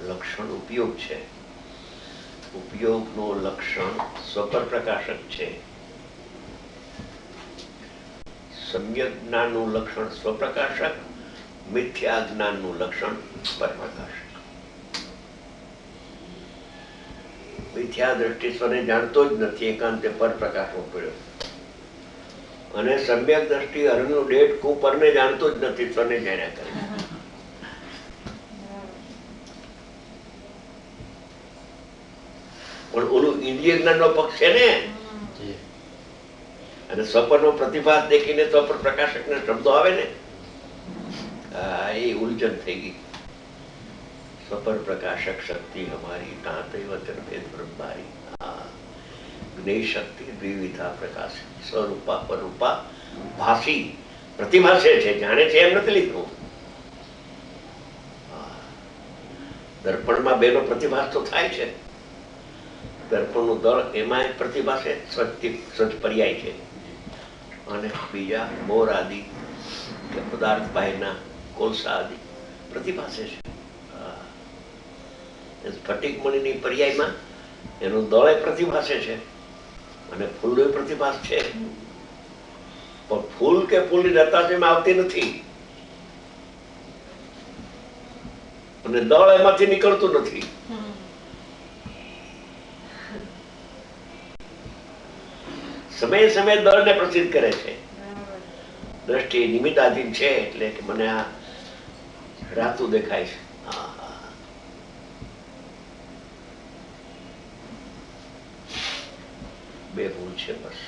લક્ષણ ઉપયોગ છે. ઉપયોગનું લક્ષણ સ્વપર પ્રકાશક છે. સમ્યક જ્ઞાનનું લક્ષણ સ્વપ્રકાશક, મિથ્યા જ્ઞાનનું લક્ષણ પરપ્રકાશક. મિથ્યા દ્રષ્ટિ સ્વને જાણતો જ નથી, એકાંતે પરપ્રકાશમાં પડ્યો. અને સમ્યક દ્રષ્ટિ હરનું ડેટ કુપરને જાણતો જ નથી, સ્વને જાણ્યા કરે. પણ ઓલું ઇન્દ્રિય જ્ઞાનનો પક્ષ છે ને, અને સ્વપરનો પ્રતિભાસ દેખીને સ્વપર પ્રકાશકના શબ્દો આવે ને, એ ઉલઝન થઈ ગઈ. સ્વપર પ્રકાશક શક્તિ હમારી તાંતૈ વચન ભેદ બ્રહ્મારી. જ્ઞેય શક્તિ દ્વિવિધા પ્રકાશ, સ્વરૂપા પરૂપા ભાસી. પ્રતિભાસે છે, જાણે છે એમ નથી લીધું. દર્પણમાં બેનો પ્રતિભાસ તો થાય છે. દર્પણનું દળ એમાં પ્રતિભાસે સ્વચ્છ પર્યાય છે. અને બીજા મોર આદિ કે પદાર્થ બાહ્યના કોલસા આદિ પ્રતિભાસે છે. સ્ફટિક મણીની પર્યાયમાં એનું દળ પ્રતિભાસે છે, અને ફૂલનો પ્રતિભાસ છે. પણ ફૂલ કે ફૂલની રતાશયમાં આવતી નથી, અને દળ એમાંથી નીકળતું નથી. સમય સમય દળને પ્રસિદ્ધ કરે છે. દ્રષ્ટિ નિમિત્તાધીન છે, એટલે કે મને આ રાતું દેખાય છે. બે ભૂલ છે બસ.